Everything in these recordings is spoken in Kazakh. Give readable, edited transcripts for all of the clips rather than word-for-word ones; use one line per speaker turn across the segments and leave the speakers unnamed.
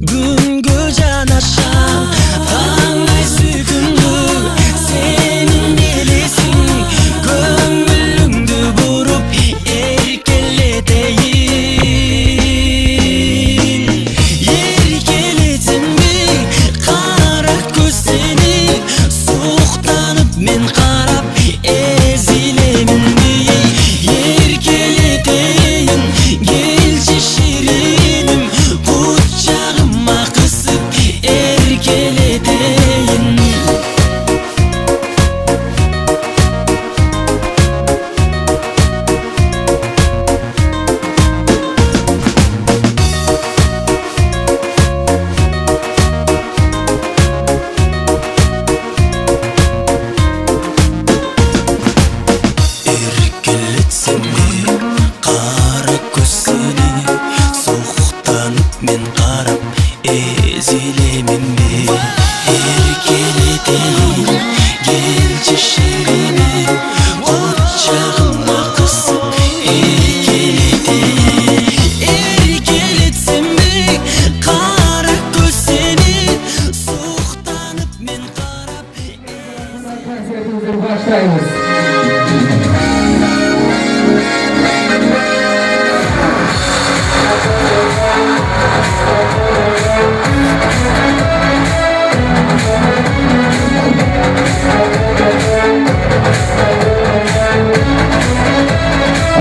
Күнгө жанашам таңдай сүйкүмдү сенин билесиң көңүлүңдү буруп эркелетейин эркелетимби кара көз сени суктанып мен карап эзилеминби эркелетейин келчи шириним кучагыма кысып эркелетейин эркелетсемби кара көз сени суктанып мен карап эзилеминби эркелетейин келчи шириним кучагыма кысып эркелетейин эркелетсемби кара көз сени суктанып мен карап
Konsertimizi başlayınız.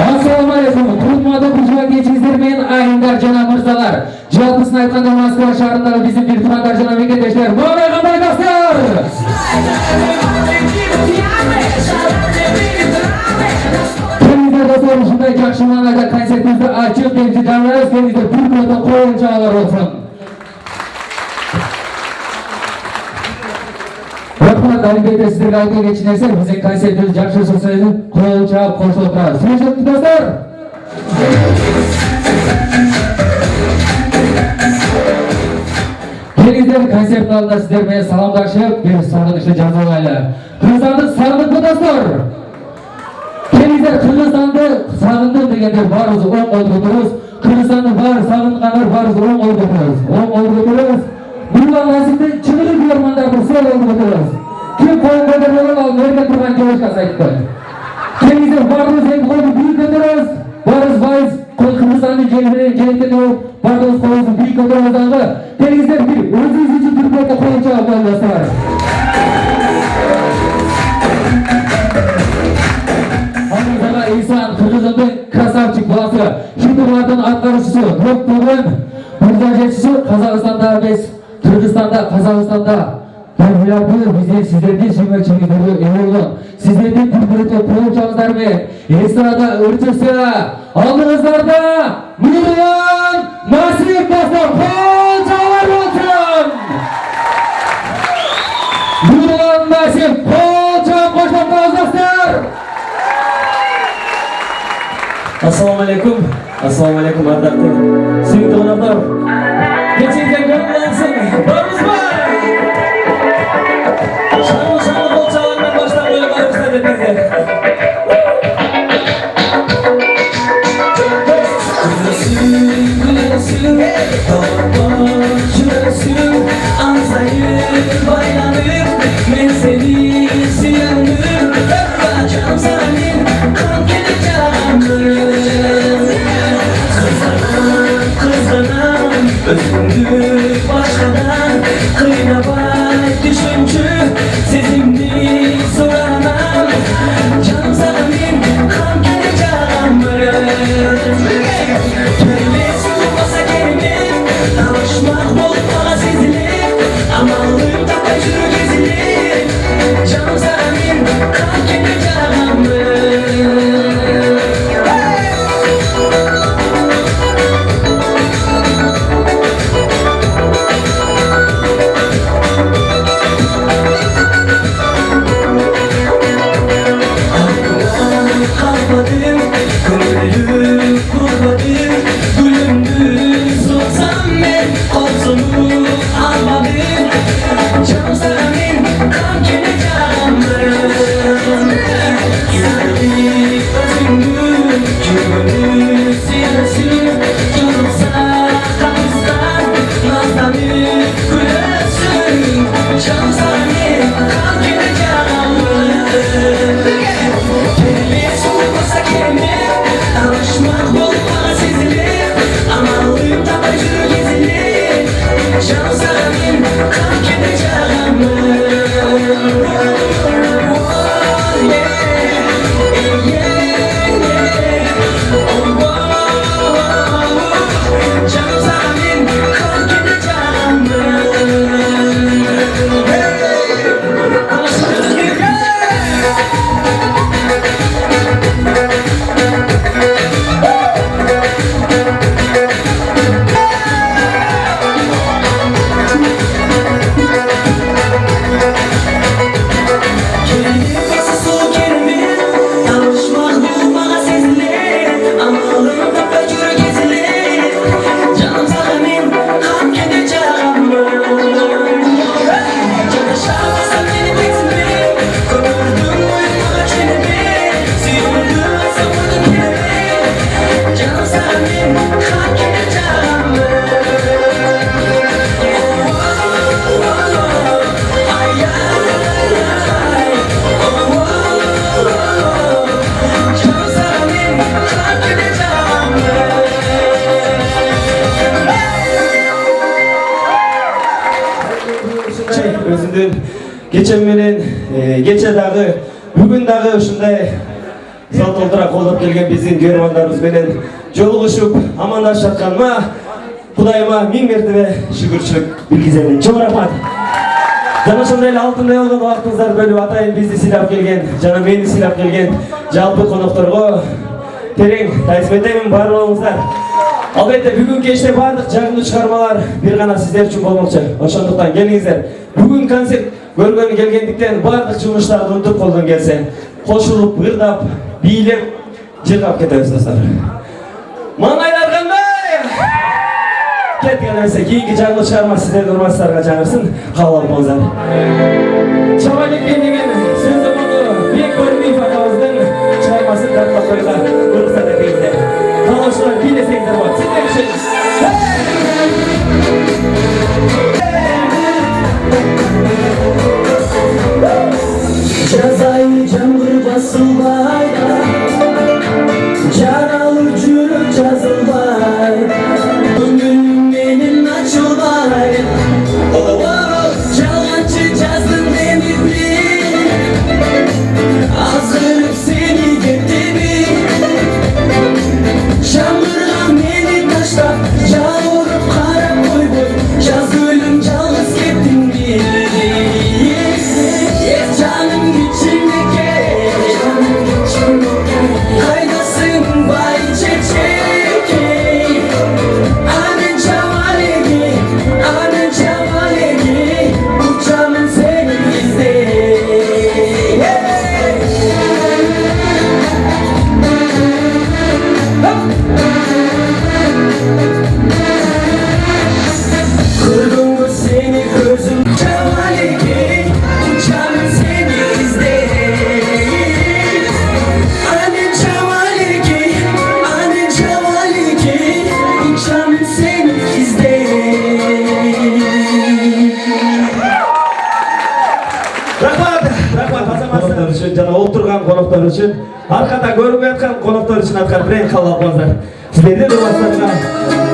Assalamualaikum. Kurulmada kucak geçizdirmeyin ayınlar cana mırzalar. Жалпысын айтканда Москва шаарындагы биздин бир тугандар жана мекендештер. Мына кандай достор? Келиңиздер достор, ушундай жакшы маанайда концертибизди ачып, кеңчи дамырабыз. Келиңиздер бир минутта коюн чаалар болсун. Рахмат, албетте сиздерге айта кетчү нерсе, биздин концертибиз жакшы болсо, коюн чаап кошулуп турабыз. Сүрүшүктүү достор. Келиңиздер концерттин алдында сиздер менен саламдашып, бир сагынычты жазуулайлы. Кыргызстанды сагындыкпы достор? Келиңиздер Кыргызстанды сагындым дегендер баарыбыз оң колду көтөрөбүз. Кыргызстанды баары сагынгандар баарыбыз оң колду көтөрөбүз. Оң колду көтөрөбүз. Нургул Насиптин чыгыры көрмандарды сол колду көтөрөбүз. Ким колун көтөрбөгөн ал мерген турган девушкасы айтты. Келиңиздер баарыбыз эки колду бийик көтөрөбүз. Баарыбыз байыз Кыргызстандын желектен болуп, баарыбыз колубузду бийик көтөрөбүз дагы. Келиңиздер бир өзүбүз үчүн түркөтө коюн чаап коелу достор. Аңызага Исан Кыргыздын красавчик баласы, Хитулардын аткаруучусу, Роктогун мырза жетиши Казакстанда эмес, Кыргызстанда, Казакстанда биздин сиздердин сүймөкчүлүгүңөргө ээ болгон, сиздердин түркөтө коюн чабыңыздар менен эстрада ырчысы алдыңыздарда Нурлан Насип достор, коюн чабыңыздар болсун. Нурлан Насип коюн чабып коштоктоңуз достор.
Assalamu alaikum. Assalamu alaikum ardaqlı. Suyuklu qonaqlar. Keçinken görünsün. Barımızba. Şanlı bol çalarmen baştan böyle barımızda dediniz. Gülüsün, şurasın, ansayıp, baylanıp, ben seni süyandım. Canım senin, kan geleceğim. Kızanam, özümdü başkadan, kıynabay düşüncü, sezimli soranam. Canım senin, kan geleceğim. Kelimesi olmasa kelimin, alışmak bolup bana sezilir. Amalım tapay yürü gezilir. Canım senin, kan geleceğim.
сиздин кече менен кече дагы бүгүн дагы ушундай салтылдыра колдоп келген биздин көрөрмандарыбыз менен жолугушуп амандашып жатканыма Кудайыма миң мертебе шүгүрчүлүк билгиземин. Чоң рахмат. Жана ошондой эле алтындай болгон убактыңыздарды бөлүп атайын бизди сыйлап келген, жана мени сыйлап келген жалпы конокторго терең таасирмендеймин баарлыгыңыздар. Албетте бүгүн кечте баардык жагымдуу чыгармалар бир гана сиздер үчүн болмокчу. Ошондуктан келиңиздер. Бүгүн концерт көргөнү келгендиктен баардык жумуштарды унутуп колдон келсе, кошулуп, ырдап, бийлеп, жыргап кетебиз достор. Маңайлар кандай? Кеткен эмесе кийинки жаңы чыгарма сиздердин урматтарга жаңырсын. Кабыл алыңыздар. Чабайлекке деген сөздү болду. Бек Көрмөев агабыздын чыгармасын тартып коюуга уруксат этиңиздер. Калышуулар бийлесеңиздер болот. Сиздер үчүн.
Жазайы жамгыр басылбай, жаралыр жүрөк жазылбай, көңүлүм менен ачылбай, жалганчы жаздым мени бир, азгырып сени кетеби, жамгырга мени таштап, жауырып карап койбой, жаз өлүм жалгыз кеттимби.
Жана отурган коноктор үчүн, аркада көрүнүп аткан коноктор үчүн аткан бир кабыл алыңыздар. Сиздердин урматтарыңа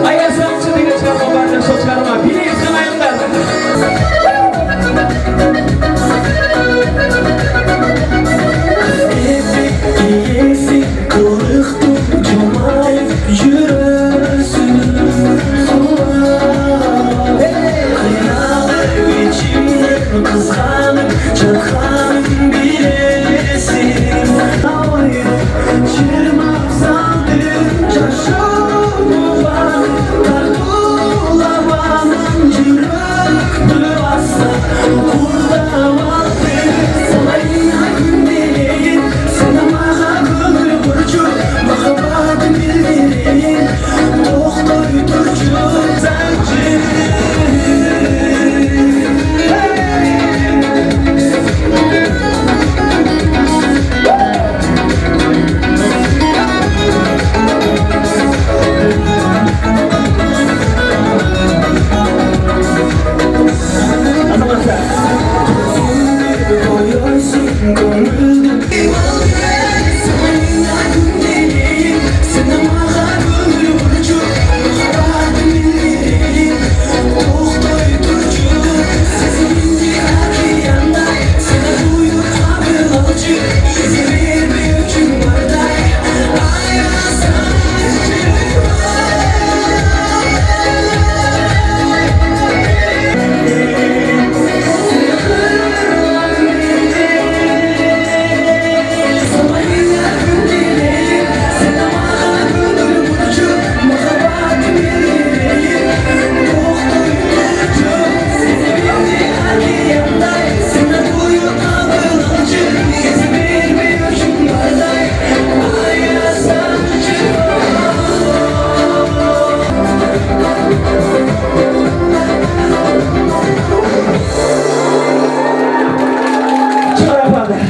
Аясамчы деген чыгарма бар, ошол чыгарма билиңиз канайымдар.
Иеси кырыктып жумайып жүрөсүн, кыялып ичимде кызганып жатканын билесиң. Жырмап салдым жашоома, тартууламан жүрөктү бастап, курдап алдым салайына күндерин. Сен мага көңүл бурчу, махаббатым билдирейин, токтой турчу санчы.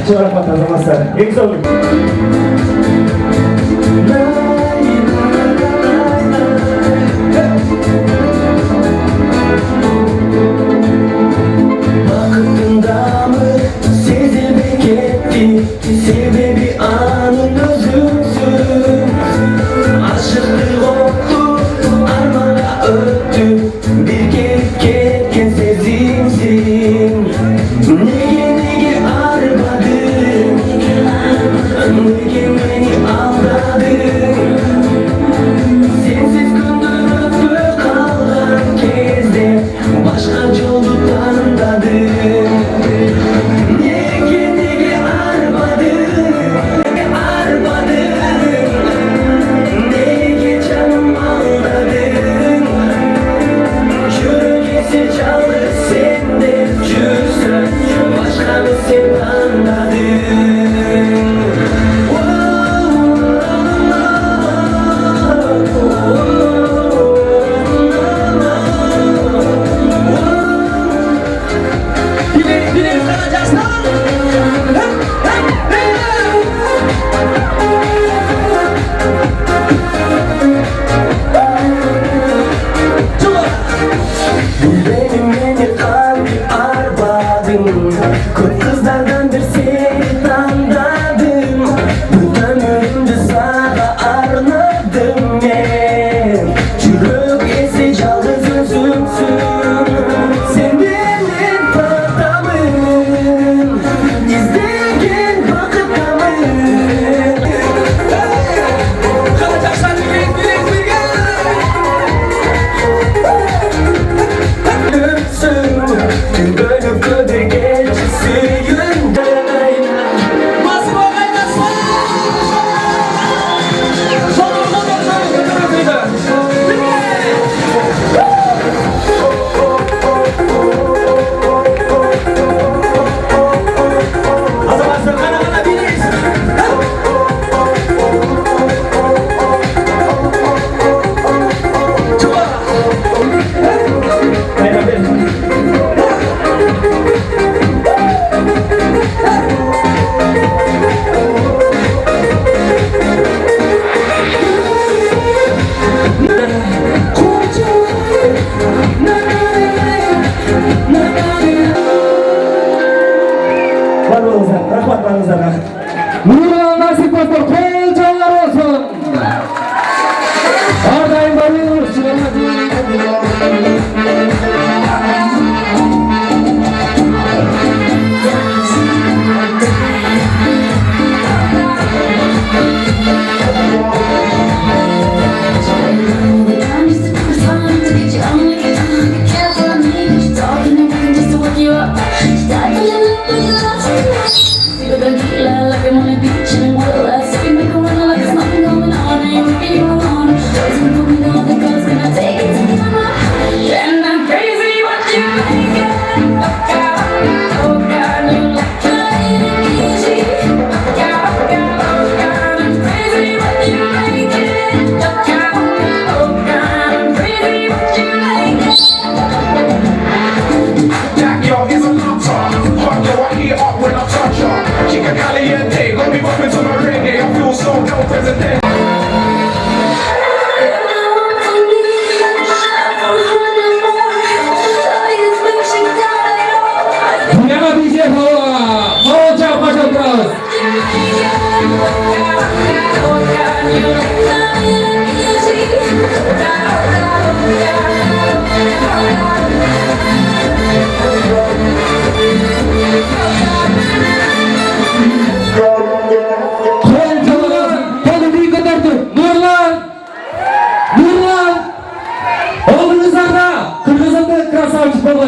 Çok rahmat azamazlar. En güzel oyun.
Bakımda mı sezilmek etti, sebebi anın özünsün. Aşıklık oldu, armana öttü, bir kez sezimsin.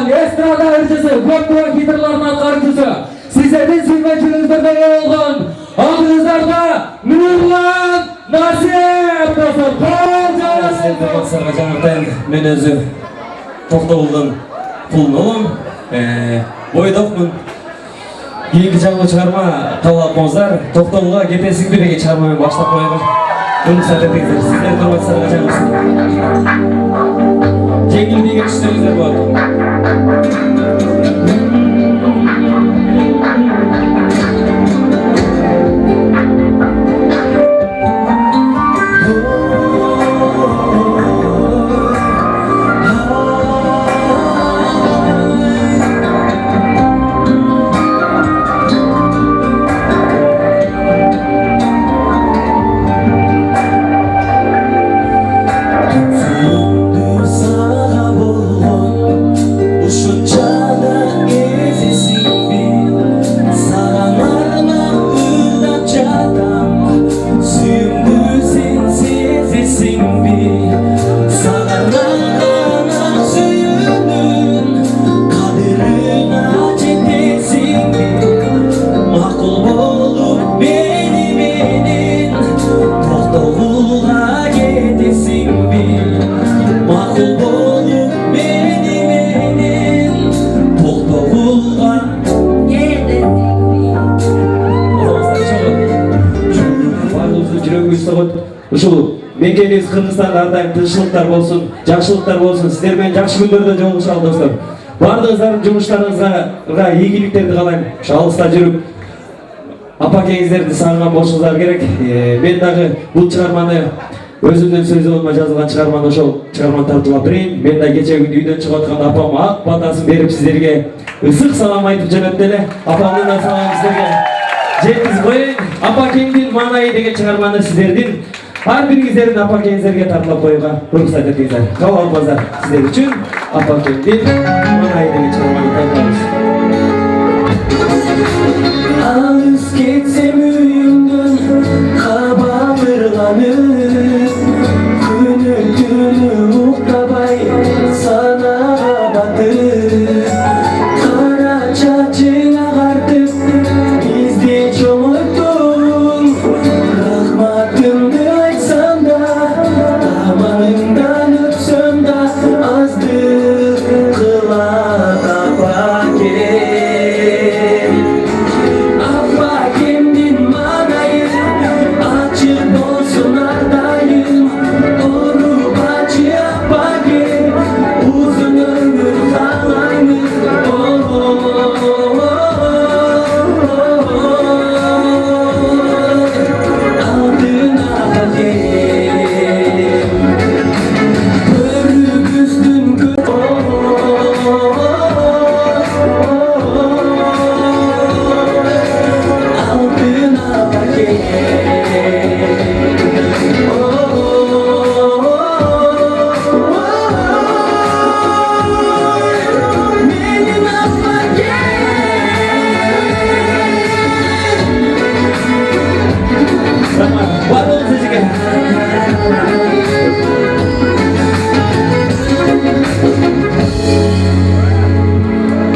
estrada ırcısı, көптеген хитрлардың атқарушысы, сіздердің сүймешілігіңіздерге ие болған алдыңыздарда Нұрлан Насип достар.
Сіздерге жаңыртайын, мен өзі Тоқтоғұлдың құлын ұлым, бойдақпын. Кейінгі жаңғы шығарма қабыл алыңыздар. Тоқтоғұлға кетесің бе деген шығармамен баштап қойған. Рұқсат етіңіздер. Сіздер тұрматсарға жаңғырсын. Жеңіл деген күштеріңіздер болады. Ушул мекенибиз Кыргызстанда ардайым тынччылыктар болсун, жакшылыктар болсун, сиздер менен жакшы күндөрдө жолугушалы достор. Бардыгыңыздардын жумуштарыңызга ийгиликтерди каалайм. Ушу алыста жүрүп апа кеңиздерди сагынган болушуңуздар керек. Мен дагы бул чыгарманы өзүмдүн сөзү болмой жазылган чыгарманы ошол чыгарманы тартуулап берейин. Мен да кечээ күнү үйдөн чыгып атканда апама ак батасын берип сиздерге ысык салам айтып жөнөттү эле. Апамдын да саламын сиздерге жеткизип коеюн. Апа кеңдин маанайы деген чыгарманы сиздердин ар бириңиздердин апа кеңиздерге тартуулап коюуга уруксат этиңиздер. Кабыл алыңыздар. Сиздер үчүн апа кеңдин маанайы деген чыгарманы тартуулайбыз.
Алыс кетсем үйүмдөн кабалырганып, күнү түнү уктабай санага батып, кара чачың агартып бизди чоңойттуң. Рахматымды айтсам да, тамагыңдан өпсөм да, аздык кылат апа кем. Апа кемдин маанайы ачык болсун ардайым. Урубачы апа кем, узун өмүр каалаймыз. Алтын апа кем, көрүбүздүн Алтын апа кем, менин апа
Рахмат. Бардығыңызды жеке.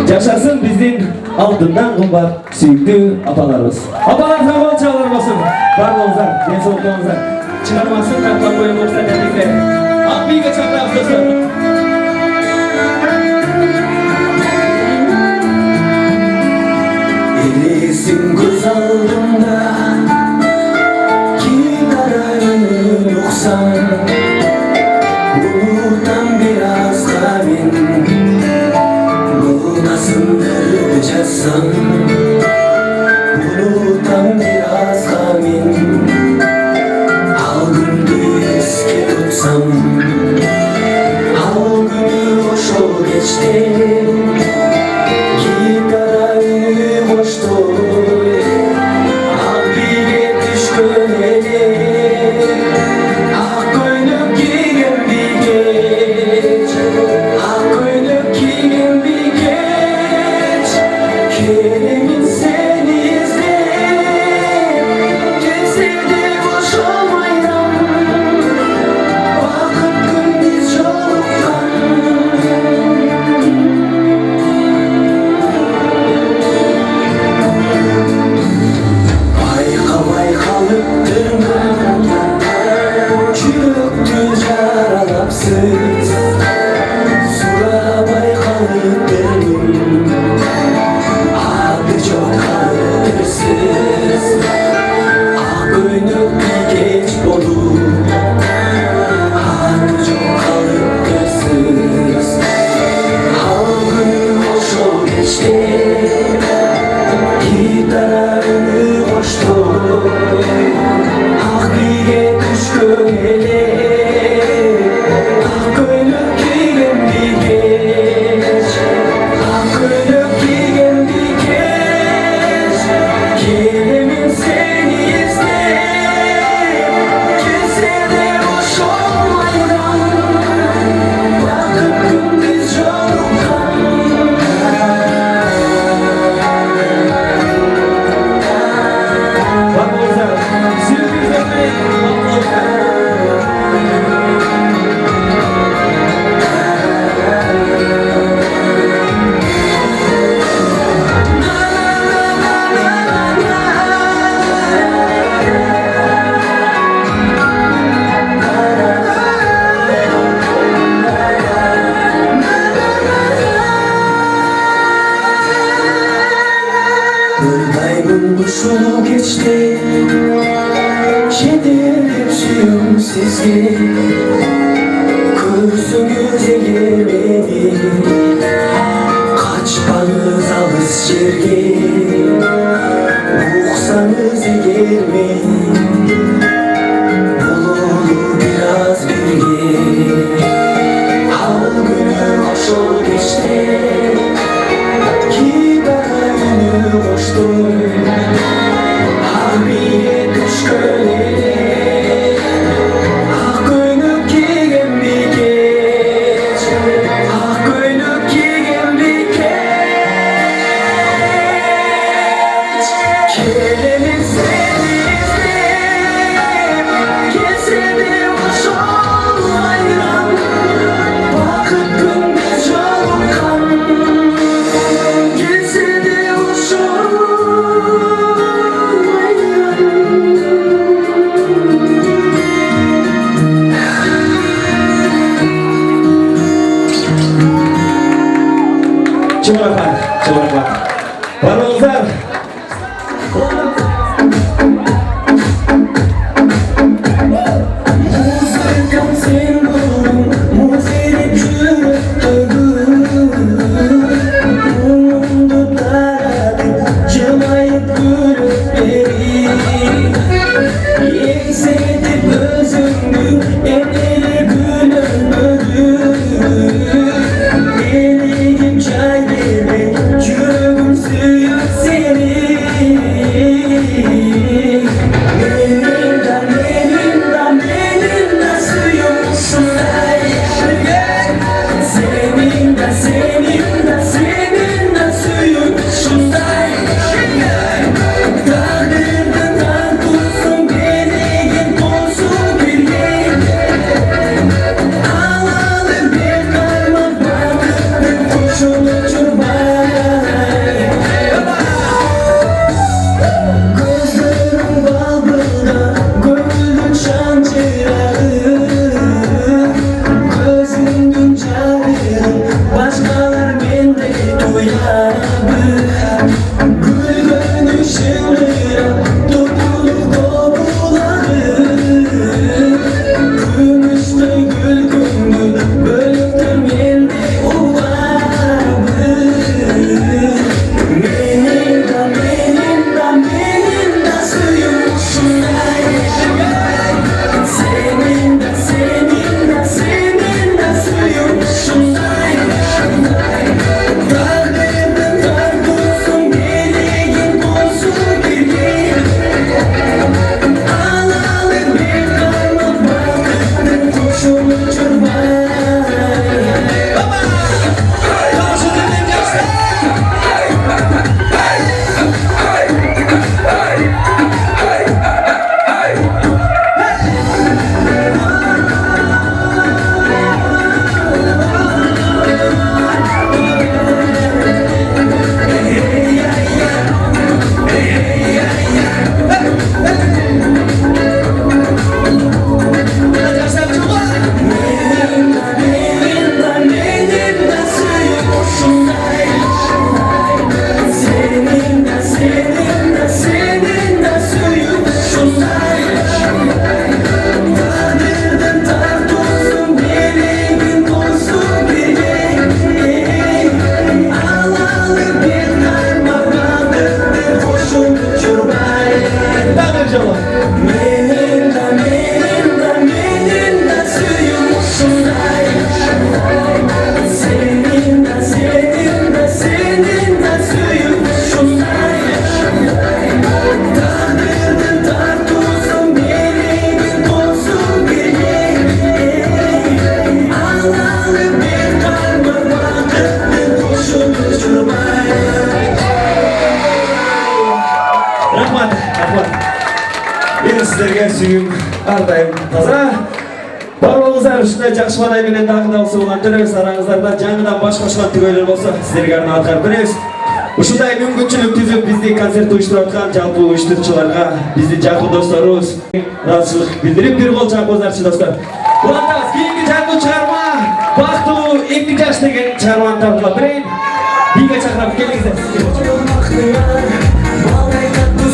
Жашасын биздин алтындан кымбат сүйүктүү апаларыбыз.
Апаларыңызға қол чағалар болсын.
Барлығыңыздар, денсаулықтарыңыздар.
Чыгармасын тартылап қойып рұқсат етіңіздер. Ақ биге чакырамыз достар.
Елесің көз алдымда, гитараны ұқсам, ұлттан бір асқа мен, бұлда сындырды жазсам, ұлттан бір асқа мен, ал күнді еске тұтсам, ал күні ошол кечте гитараны қоштой, ақ биге түшкөн эле, ақ көйлөк кийген бикеч, ақ көйлөк кийген бикеч, келемин сени издеп, келсе де кошолмайдым, бакыт күн биз жолуккан. ушул кечте жетелеп сүйүм сизге көрсөңүз эгер мени качпаңыз алыс жерге уксаңыз эгер мени бололу бир аз бирге ал күнү ошол кечте гитара үнү кошту ак бие түшкөн эле ак көйнөк кийген бикеч ак көйнөк кийген бикеч келемин сени издеп келсе де ошол айран бакыт күндө жолуккан келсе де ошол
Чоң рахмат, чоң рахмат. Барыңыздар.
Музыкам сен болдың, музейдеп жүректегі мұңымды таратып, жылайып күліп бері еңсетіп өзіңді емеле күлімді елегім жай берме жүрегім сүйіп сені менің да сүйім ушундай сенің да сүйім ушундай тағдырдың тартусын береген болсун бирге алалы бек арман бақыттың қошылып жүрбай көздерің балбылда көңілдің шам жырағы көзіңдің жарығын басқалар мендей тоябы күлгені шыңғырап тоқтылық тобылады күмістей күлкіңді бөліктер мендей ұлабы менің да сүйім ушундай сенің да сүйім ушундай тағдырдың тартусын береген болсун бирге алалы бек арман бақыттың қошылып жүрбай Менің да сүйім ушундай сенің да сүйім ушундай тағдырдың тартусын береген болсун бирге алалы бек арман бақыттың қошылып жүрбай
Тағы жолы.
менің да сүйім ушундай сенің да сүйім ушундай тағдырдың тартусын береген болсун бирге алалы бек арман бақыттың қошылып жүрбай
Рахмат, рахмат. Мен сіздерге сүйім әрдайым таза. Барлығыңыздар ушундай жакшы бадай менен дагы да болсо болгон төрөбүз араңыздарда жаңыдан баш кошкон түгөйлөр болсо сіздерге арнап аткарып беребиз. Ушундай мүмкүнчүлүк түзүп бизди концерт уюштуруп аткан жалпы уюштуруучуларга, биздин жакын досторубуз ыраазычылык билдирип бир кол чапкыздарчы достор. Улантабыз. Кийинки жардуу чыгарма Бактылуу 2 жаш деген чыгарманы табылып берейин. Биге чакырып келиңиздер.
Балдай татты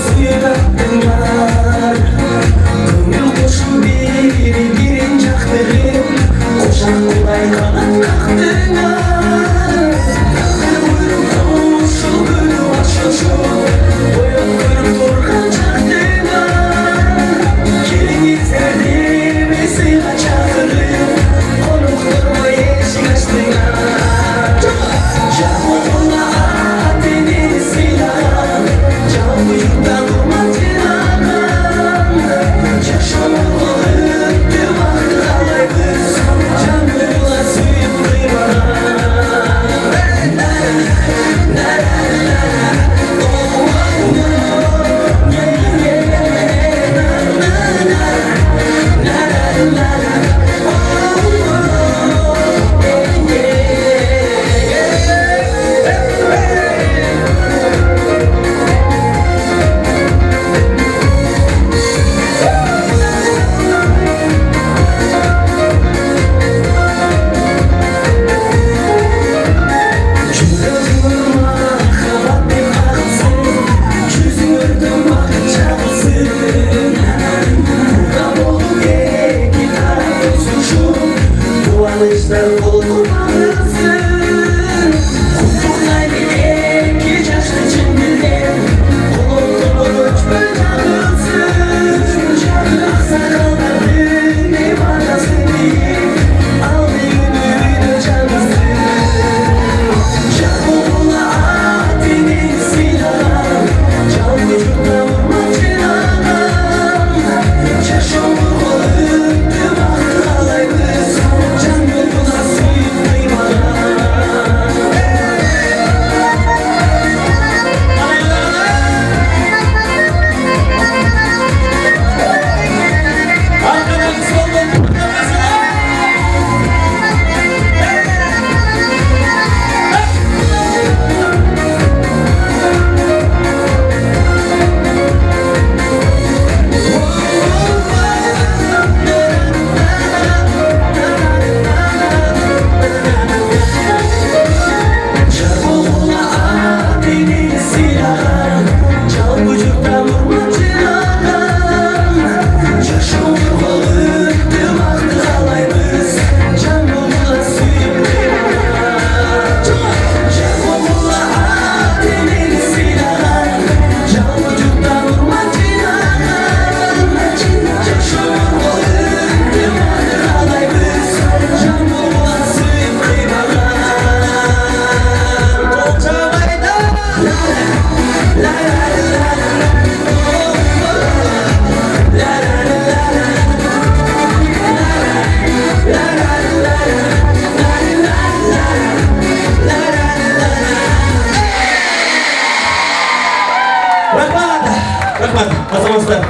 азаматсыздар.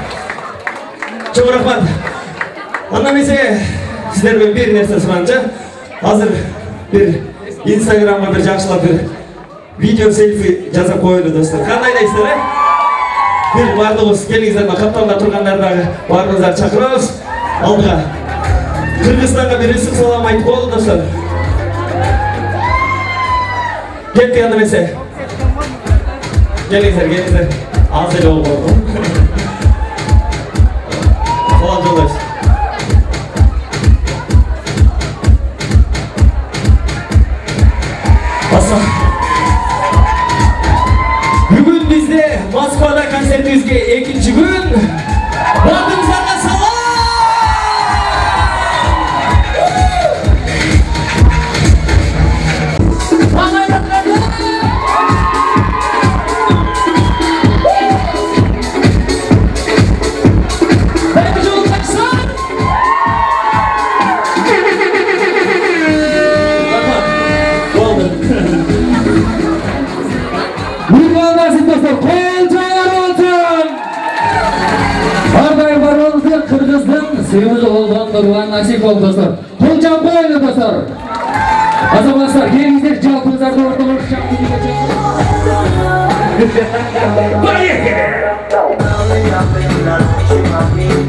Çok rahmat. Андан эсеге сиздерден бир нерсе суранчы. Азыр бир Instagramга бир жакшылап бир видео селфи жазып коелу достор. Кандай дейсиздер, э? Бир бардыгыбыз келиңиздер, капталда тургандарды баарыбызды чакырабыз. Алдыга Кыргызстанга бир ысык салам айтып коелу достор. Кеттик анда эмесе. Келиңиздер. Аз эле болуп койдум. Салам жолдойбуз. Бүгін бізде Москвада концертімізге екінші күн. Бардыңыздарға салам!
Suyumuz oldan durgan nasip oldu dostlar. Kolcan boylu dostlar. Azamazlar gelingizler jalpınızlarda ortalık şampiyonu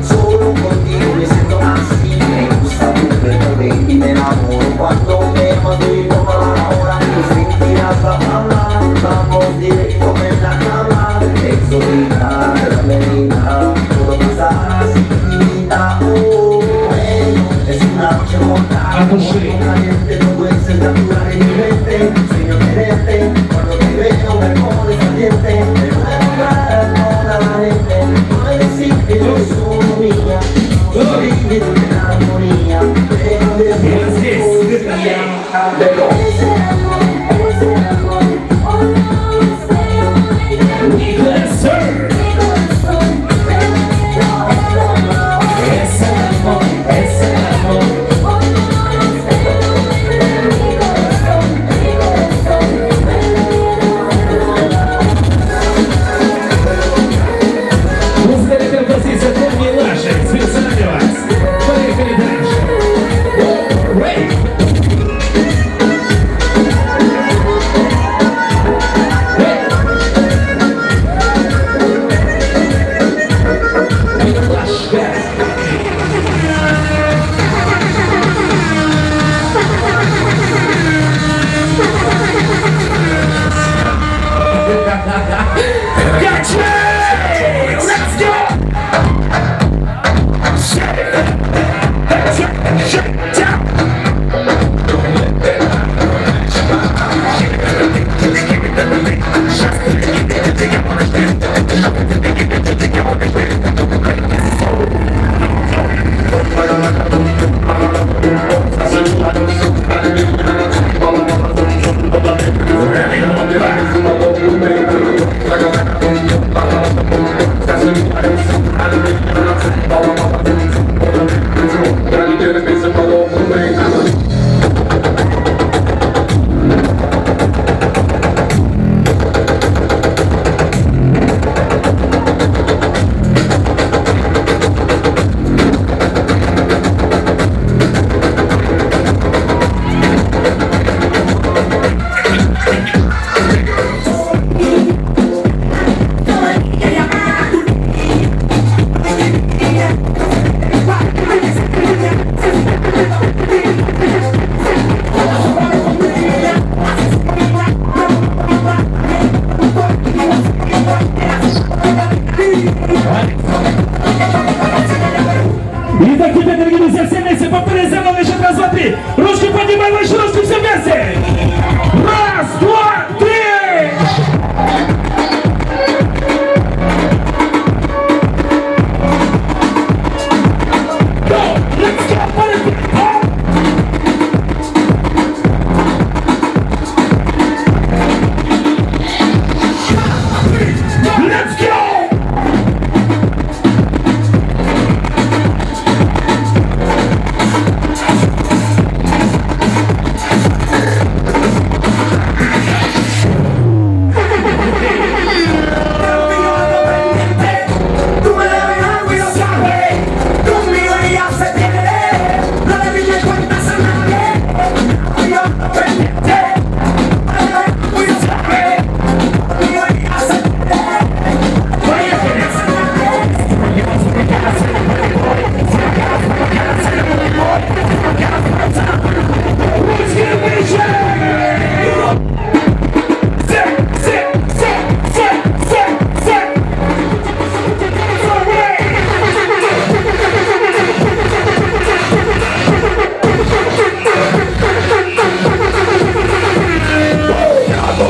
Solo contigo me siento así, me gusta moverte y me enamoro cuando me mantengo ahora y sentirás a hablar, vamos directo en la cama, exótica, femenina, todo pasará sin vida, bueno, es una noche mortal, muy caliente, todo es el natural en mi mente, sueño tenerte, cuando te veo me pongo desaliente, me voy a nombrar a toda la gente, no me decir que yo soy mía, soy de la armonía, pero de mi angustia, pero ese amor, oh no, ese amor, mi corazón, ese amor, oh no, ese amor, mi corazón,
Музыка композиция Тони Лашек специально для вас. Поехали дальше. Рэй!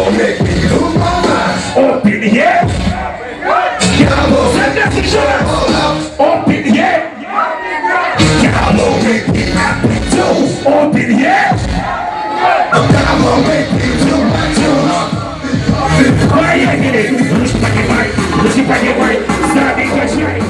gon' make me lose my mind. Up in the air. Y'all gon' set that for sure. Up in the air. Y'all gon' make me happy too. Up in the air. Y'all gon' make me do my tune. Why you hit it? Look back and right. Look back and right. Stop it, catch right.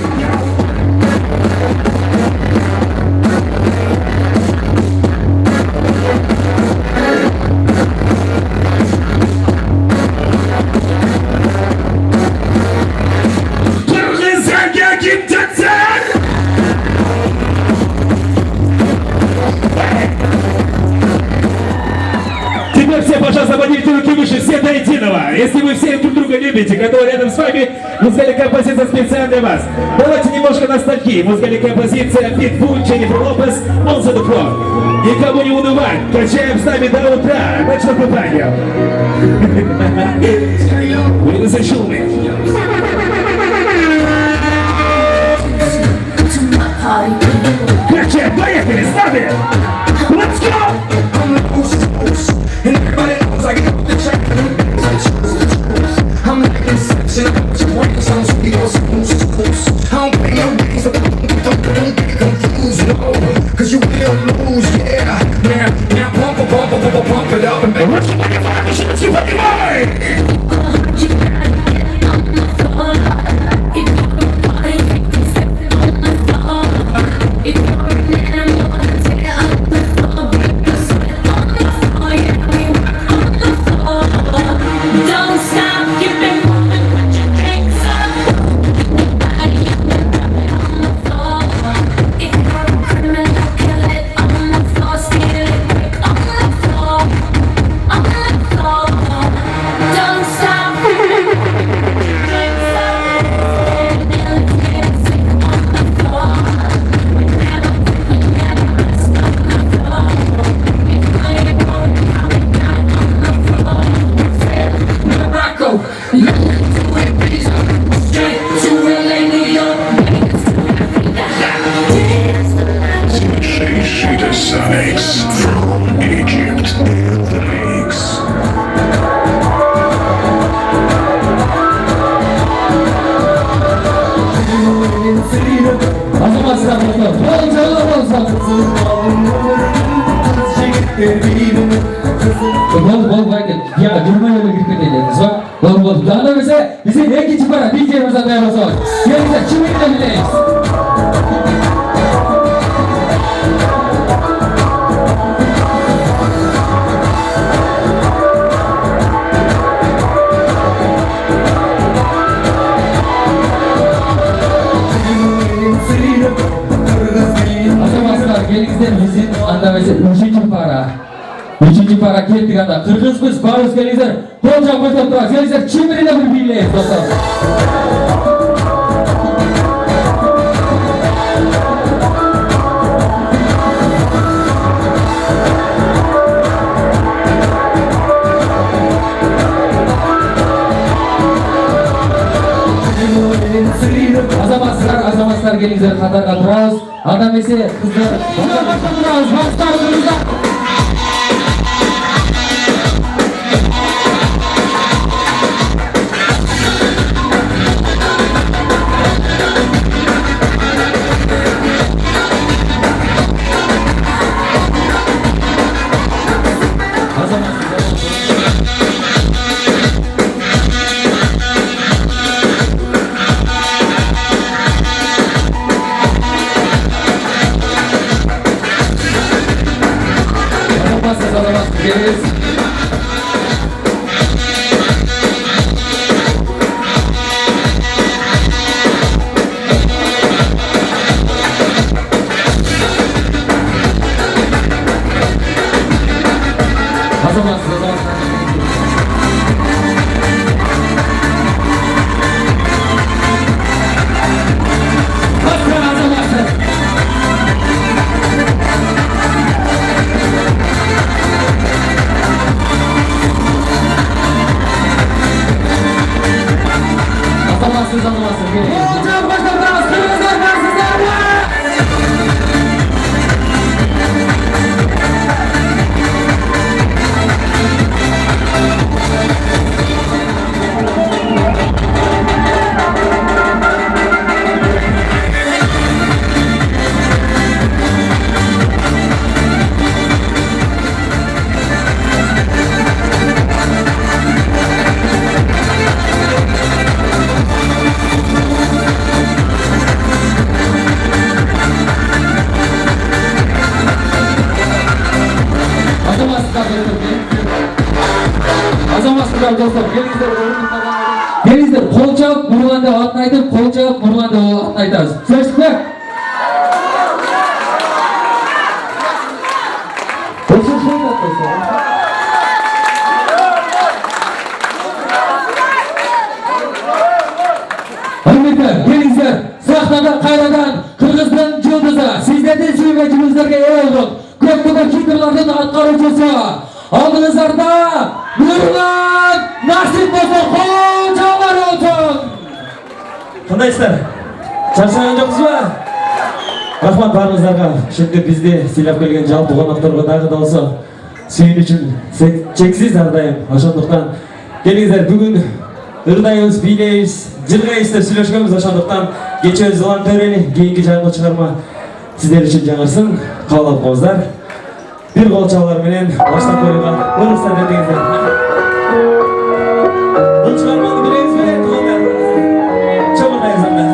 Теперь все, пожалуйста, поднимите руки выше, все до единого. Если вы все друг друга любите, которые рядом с вами, музыкальная композиция специально для вас. Давайте немножко ностальгии. Музыкальная композиция Pitbull, Jennifer Lopez, On the Floor. Никому не унывать, качаем с нами до утра. Начнем пытание. Ladies and gentlemen. Качаем, поехали, ставим! Let's go!
And everybody knows I get up the track. I'm like Inception, I put your brains on so we go smooth. I don't play no games, so don't get confused, no. Cause you will lose, yeah. Now pump it up and make
Let's go!
Sonics from Egypt in the mix.
Azamazlar dostlar. Bol baydı. Ya durma yolu girip edeceğiz. Bol. Daha ise bizim ikinci para DJ Mirza dayanması var. Gelirse kiminle bileyiz? Gelinizden bizim andamesi üçüncü para kettik anda. Kırgızbız, barız gelinizler. Bolca boşluk duraq. Gelinizler kiminle bir birleyiz dostlar. Azamazlar gelinizler Katarga durağız. Adam ise kızlar. Durağız, başlarımızda. Geliriz. Hazırlansın. Hocam başlarınız, kırmızılar var sizlerle. To'xtamasizlar do'stlar. Kelingizlar, qo'l chop, urganda otni aytib, qo'l chop, urganda otni aytasiz. Tushunasizmi? Hürmetler, gelingizlar, sahnada qayradan Qirg'iziston yulduzi, sizlardan suygan yulduzlarga ega olduk. Ko'p-ko'p filmlardan atqaruvchisi. Oldingizlarda Nurmat Nasibov qo'lchoqlar olsun.
Qandaysizlar? Charchagan jo'qsizmi? Rahmat baringizlarga. Shunday bizni silab kelgan жалпы qo'noqlarga dag'i da olsa suyun uchun cheksiz ardayım. Oşondoqdan kelingizlar, bugun ırdaymiz, biyleymiz, jilg'aymiz deb сөйлөшкөнбүз. Oşondoqdan kecha Zilon Төрени keyingi жаңы чыгарма sizler için жаңырсын. Кабыл алыңыздар. Bir qol çalar menen başlap koyuğa uruslar dedingizler. Bu çıkarmanı biliriz mi? Tuğanlar. Çoğundayız anda.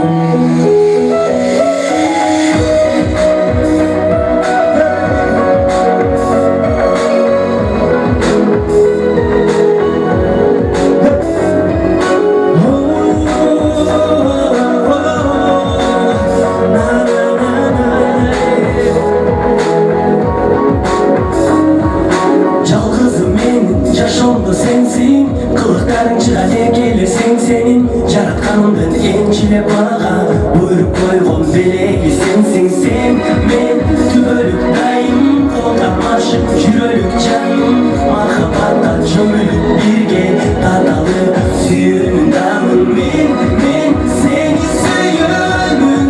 Yaratkanımdan ençile bana buyurup koygun belegi sensin sen. Men tübölük dayım kolda marşım jürölük canım. Mahabatta çömülüp birge tadalı suyunun damın. Men seni suyunun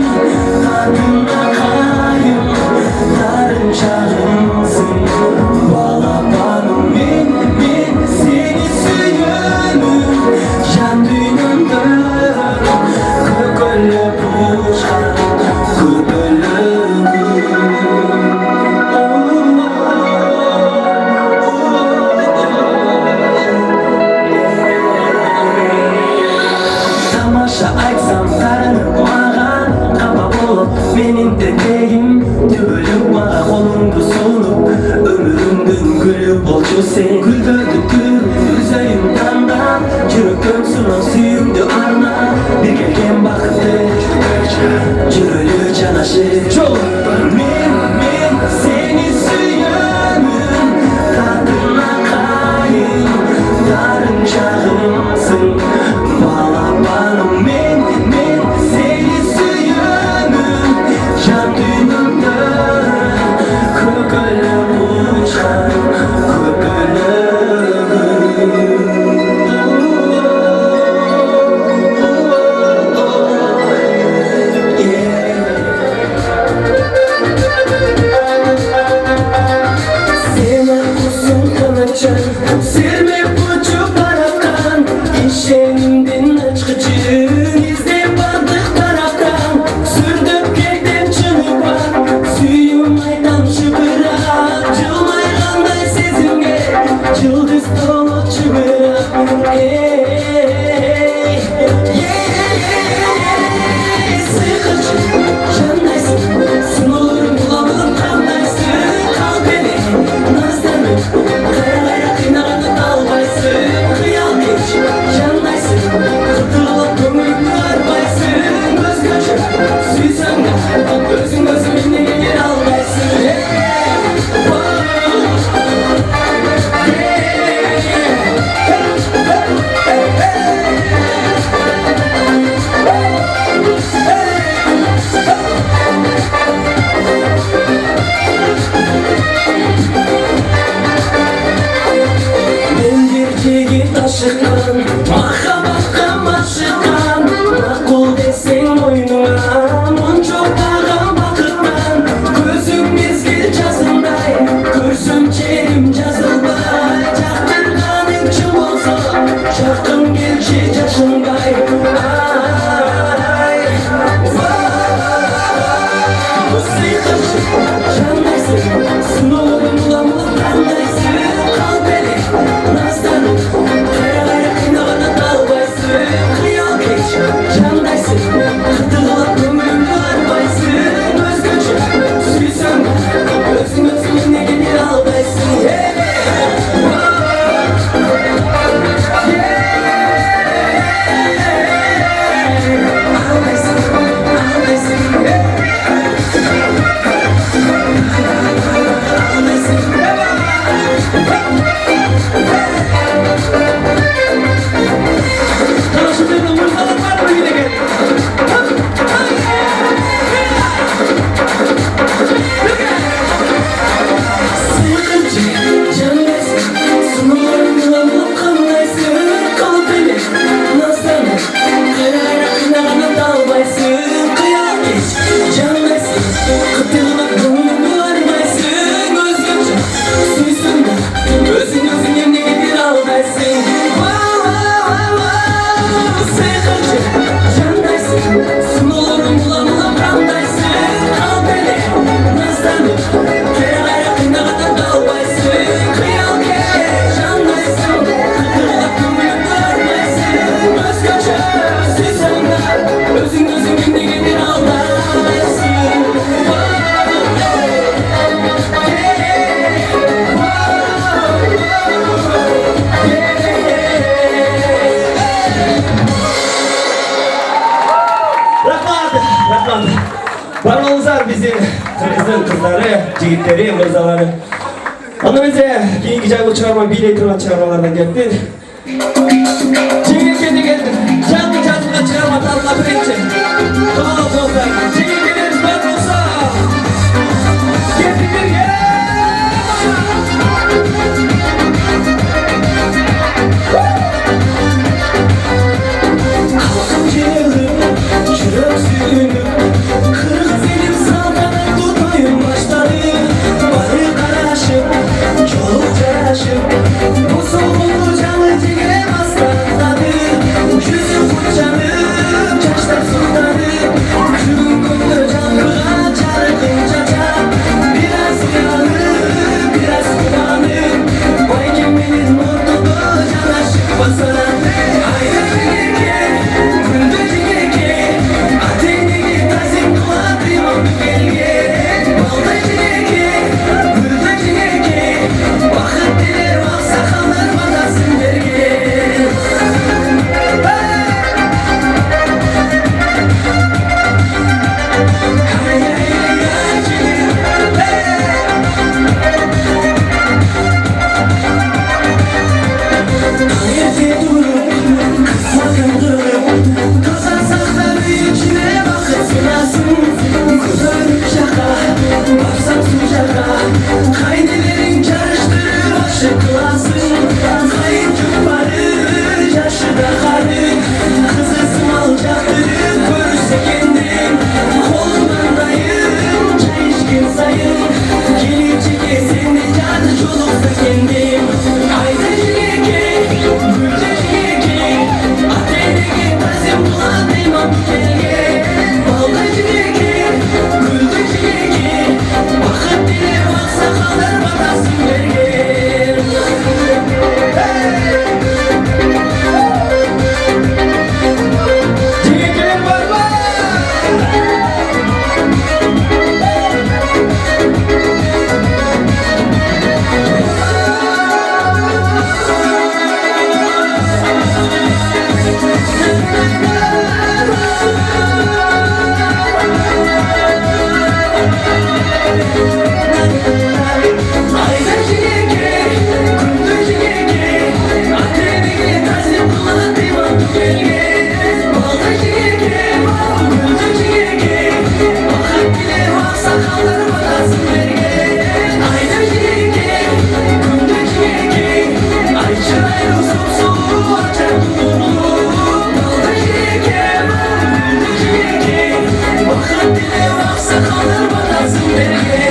tadına kayım. Darın çağımsın balabanım. Men seni suyunun can dünyamda. Tamasha aytsam qarınıp mağan qapa bolup menin dedegim tübülüp mağa kolumdu solup ömürümdün gülü bolçu sen gülbördü gül üzeyim tandan жүрөк көксүнөн сүйүмдү арна бир келген бакытты жүрөлү жанашып мен сени сүйөмүн татына кайын дарын чагымсың балапаным мен сени сүйөмүн жан дүйнөмдө көкөлүп учкан Sirme buçuk taraftan işemdin açıkçı izlep bardık taraftan sürdük kekten çınıpa suyum aydan çıbırak Cılmayğanday sezimge Cıldız dolu çıbırak Sıkıcı candaysın Sunulurum bulamılım kandaysın Kal beni nazlanır Aşıklan, mahabatka maşıklan Makul desen oyununa Mun çok dağın bakırdan Gözüm mezgil cazınday Görsüm çerim cazılbay Çaktırganın çım olsa Çakın gelçi yaşınday Ay, bu sıkıcı candaysın Sınavın bulamılık kandaysın Kal beni nazlanıp Kayara kaynağı da dalga
Barmalısar bizim kızın kızları, jigitleri, mırzaları. Onu bize keyingi jagı çıkarma, biyley turgan çıkarmalardan geldi. Jigitke деген canlı canlıga çıkarma talma birinci. Tamam dostlar, jigitlerimiz var olsa. Geldi birge.
Kalkın ciğerim, çürük suyunu, kırık zilim saltanat tutmayın başları. Barı karaşım, çoluk çaraşım, bu soğuklu canı ciğer aslanladı. Yüzü fırçanım, çaşlar sultanım, gün gündür canlığa çarıkın çaça. Biraz uyanım, biraz uyanım, vay kim bilir mutluluğu can aşık basana. Kaynelerin karıştırır aşık kılasın. Kayıp küpparı, yaşı da karı. Kızı sımalcaktırıp görürse kendim. Kolundan dayım, çay içkin sayım. Gelip çeke seni canı çoluksa kendim. Haydi çeke, gülce çeke. Ateşe tazim bulan imam kelge. Balda çeke, gülce çeke. Vakit dile baksa kalır batasın verge. Çekeler var var. Ayda çeke, gündüz çeke. Ateşe tazim bulan imam kelge. Balda çeke, gülce çeke. Vakit dile baksa kalır batasın verge. Ayda çeke, gündüz çeke. Ay çıraylı sopsulu açar tutulu. Balda çeke, gülce çeke. Vakit dile baksa kalır batasın verge.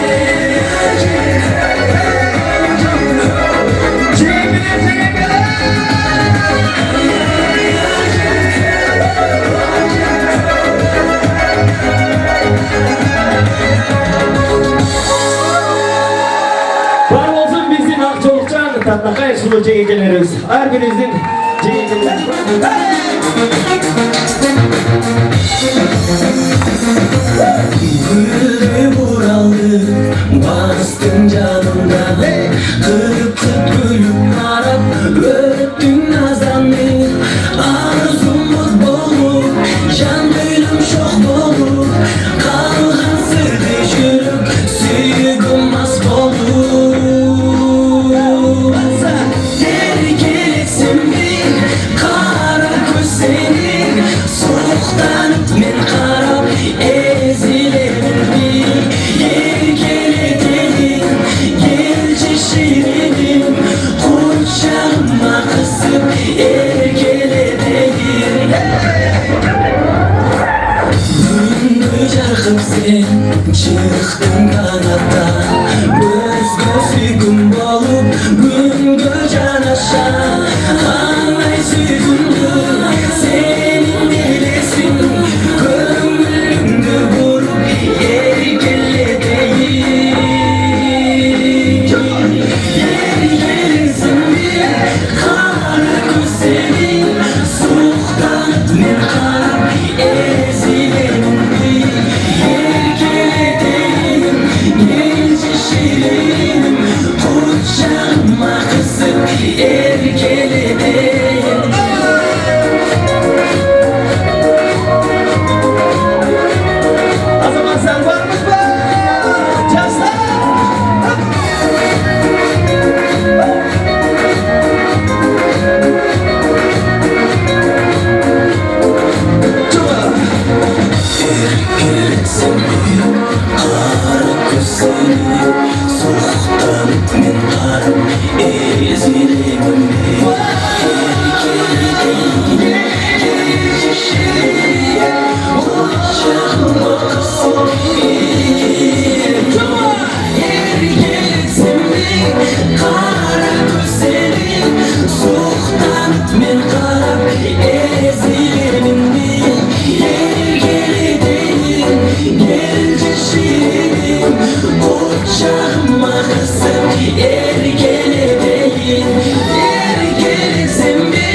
Var olsun bizim Akçolukcan, Tatlakay sulu çekekelerimiz. Her birinizin çekekeleri.
Güldü vuraldı, bastın canımda. Kırıp gülüp harap, öptün nazanlı. Arzumuz bolu, can gülüm çok dolu. Kalhan sırdı çürük, süygüm mas bolu. Geri gelsin bir kara göz senin. Soğuktan men karab ezilerim bir. Geri gele gelin, gelce şirinim. Kucağıma kısıp ergele değil. Gündüz yarkıp sen çıktın kanattan. Göz gözlüküm bolup gündüz canaşa. Anay süzündü senin bilesin. Gönlümdü vurup ergele değil. Geri gelirsin bir kara göz senin. Soğuktan men karab ezilerim bir. Ergele değilim, genç şirinim. Kucağıma kısıp ergele değilim.
O zaman sen var.
мен қарап езілемін еркелетейін келші шіренем құшағыма қысып еркелетейін еркелесем бе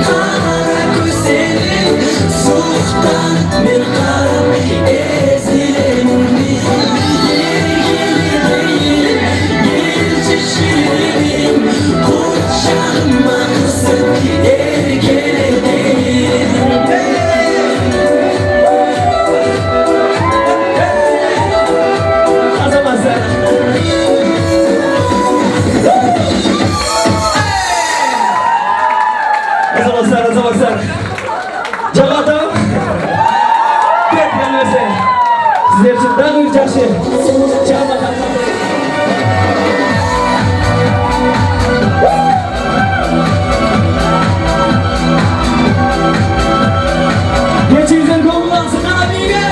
қара көздерің суықтан мен қарап езілемін құшағыма қысып еркелетейін
Azamazlar. Azamazlar. Jamaatım. Ketken verse. Sizler için daha büyük жақсы. Jamaat. Geçinizden kovulansın abiye.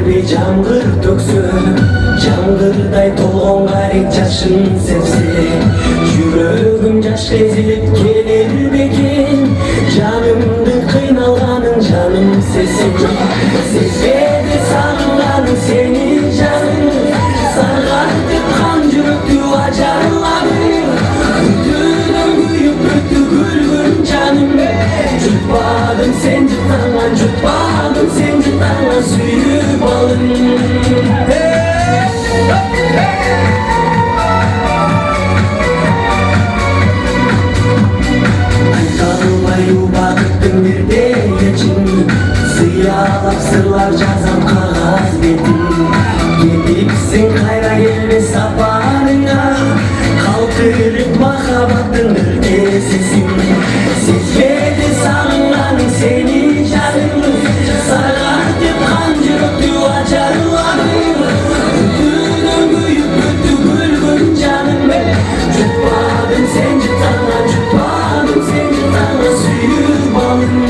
bir jamgır töksün Jamgırday tolğon garip жашын sepse Жүрөгүм жашка ezilip келер бекен Жанымды кыйналганын жаным сезсин Сезбеди сагынганым сени жаным Саргартып кан жүрөктү ажарладым Күтүүнөн күйүп бүттү күлгүн жаным Жутпадым сен жытаңан жутпадым сен жытаңан сүйүп алым Бақыттың бір белгісін Сыялап сырлар жазам қағаз бетін Кетіпсің қайра келме сапарыңа Қалтырып махаббаттың іргесісің Сезбеді сағынғаның сені жаным Сарғартып қан жүректі ажарладым Күтүүнөн күйүп бүттү күлгүн жаным Жұтпадым сен жұтаңа жұтпадым сен жұтаңа сүйіп алым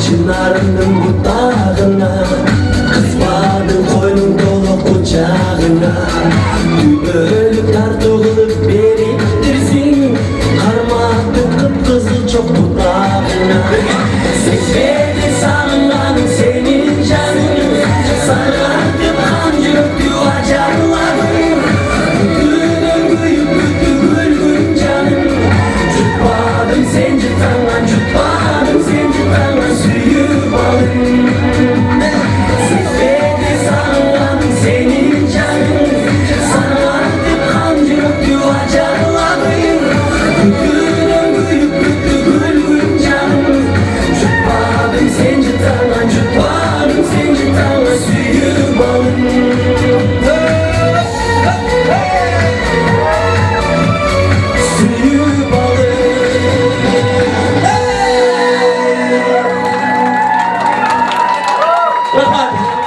Çınarının butağına Kızmadın koynun dolu kucağına Dübölüp tartılıp beriptirsin Karmadın kıpkızıl çok dudağına Sesbedi sağınganın senin canın Sargartıp kan жүрөктү ажарладым Күтүүнөн күйүп бүттү күлгүн жаным Жұтпадым сен жұтаңан жұтпадым сен жұтаңан сүйүп алым Сезбеди сағынганым сенин жаның Саргартып кан жүрөктү ажарладым Күтүүнөн күйүп бүттү күлгүн жаным Жұтпадым сен жұтаңан жұтпадым сен жұтаңан сүйүп алым Сүйүп алым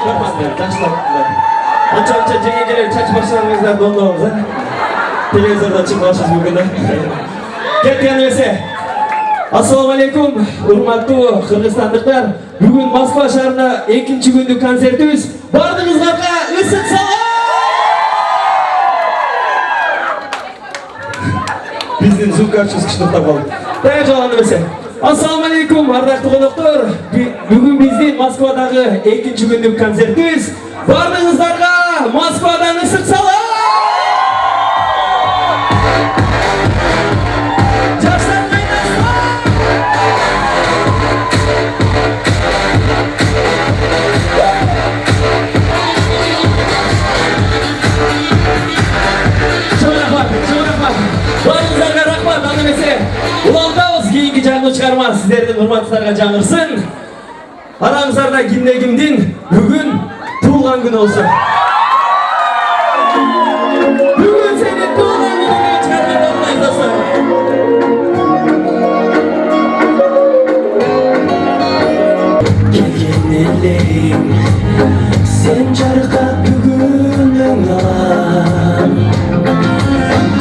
Рахмат, жақсылап. Анша жеңе келер чачып баштағаныңыздар доңдоңыз, телевизорда чыгып алышыңыз мүмкүн. Кеткен нерсе. Ассаламу алейкум, урматтуу кыргызстандыктар. Бүгүн Москва шаарында 2-нчи күндүк концертибиз. Бардыгыңызга ысык салам. Биздин звукачыбыз кичине токтоп калды. Даяр жалган нерсе. Ассаламу алейкум, ардактуу коноктор. Бүгүн биздин Москвадагы 2-нчи күндүк концертибиз. Бардыгыңыздарга Москвадан ысык салам. Barыңыздарга рахмат, аны эмесе улантабыз. Кийинки жаңы чыгарма сиздердин урматтарга жаңырсын. Араңыздарда кимде-кимдин бүгүн туулган күнү болсун.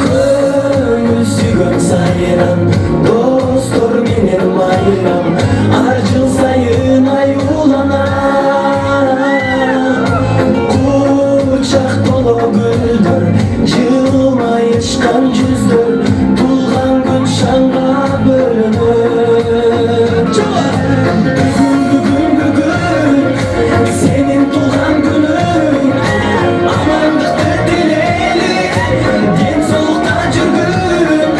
Көңіл сүйген сайран достор менен майрам ар жыл сайын аюуланам кучак толо гүлдөр жылмай ычкан жүздөр тулган күн шаңга бөлөнөт бүгүн сенин тулган күнүң амандыкты тилейли ден соолукта жүргүн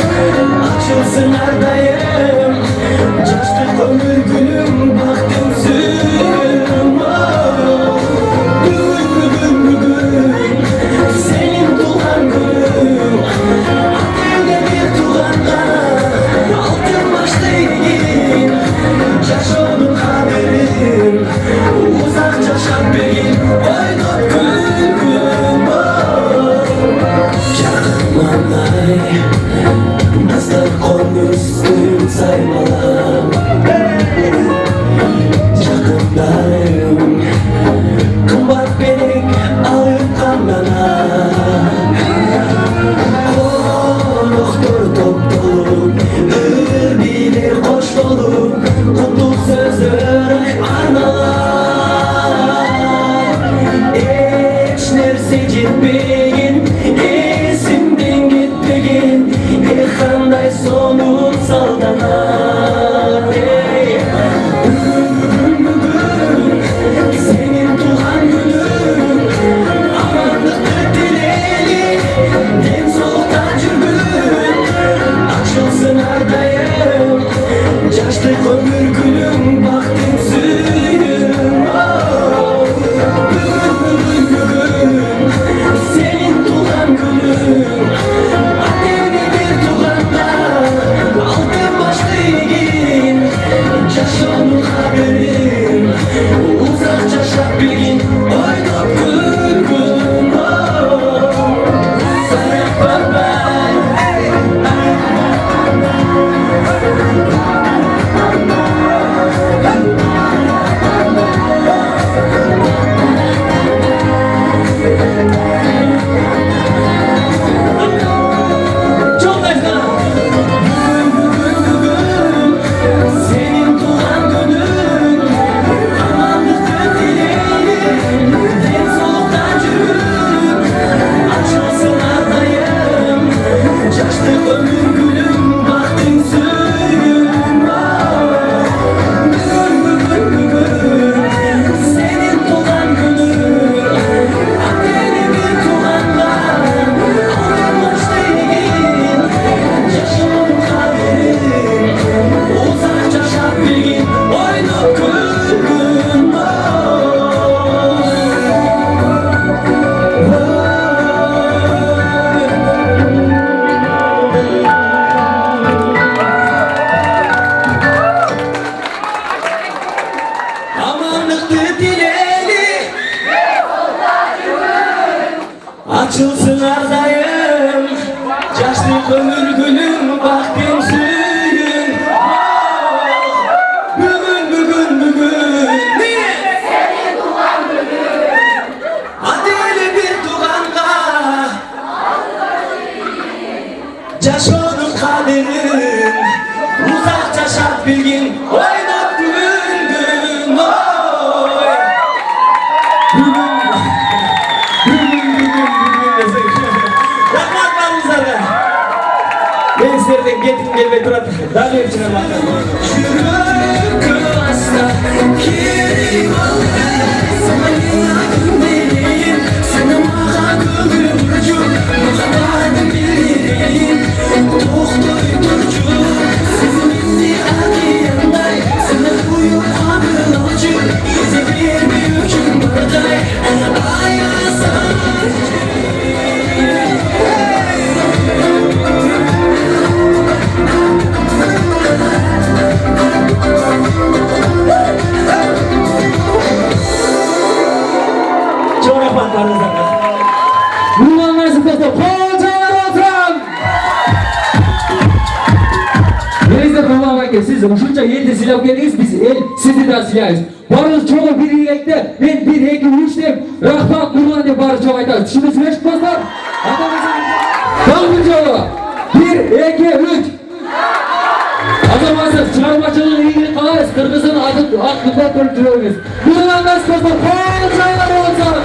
ачылсын ар дайым жаштык өмүр күнүң бактың сүйүм бүгүн сенин тулган күнүң ата-эне бир тууганга алтын башты ийгин жашоодун кадырын узак жашап бергин ойноп күлгүн жакынмай дастаркон үстүн саймалап жакындарым кымбат белек алып камданат коноктор топтолуп ыр бийлер коштолуп куттук сөздөр арналат эч нерсе жетпеген эсимден кетпеген кандай сонун салтанат бүгүн сенин туулган күнүң амандыкты тилейли ден соолукта жүргүн ачылсын ар дайым жаштык өмүр күнүң бактың сүйүм бүгүн сенин туулган күнүң ата-эне бир тууганга алтын башты ийгин жашоонун кадырын узак жашап билгин ойноп күлгүн сенин туулган күнүң амандыкты тилейли ден соолукта жүргүн ачылсын ар дайым жаштык өмүр күнүң бактың сүйүм бүгүн сенин туулган күнүң ата-эне бир тууганга алтын башты ийгин жашоонун кадырын узак жашап билгин ойноп күлгүн амандыкты тилейли ачылсын ар дайым жаштык өмүр күнүң бактың сүйүн бүгүн сенин туулган күнүң ата-эне бир тууганга жашоонун кадырын узак жашап билгин ойноп күлгүн рахмат баарыңыздарга мен сиздерден кетким келбей турат дагы бир чыгарма жүрөгү аста керек сені мага көңүл бурчу махаббатым билейин токтой турчу сезимимди океандай сени куюп кабыл алчу эзе бербей үчүн бардай аясаң
Ake siz uşunca eldi silap geldiniz biz el sizi de silayız. Barınız çoğu bir iyilikte ben 1, 2, 3 deyip rahmat nurlan diye barı çok aytarız. Şimdi süre çıkmazlar. Kalkın çoğu. 1, 2, 3. Azamazsız çıkarmacılığın ilgili kalarız. Kırgızın aklında durduruyoruz. Bundan nasıl kızlar? Koyun çaylar olsa.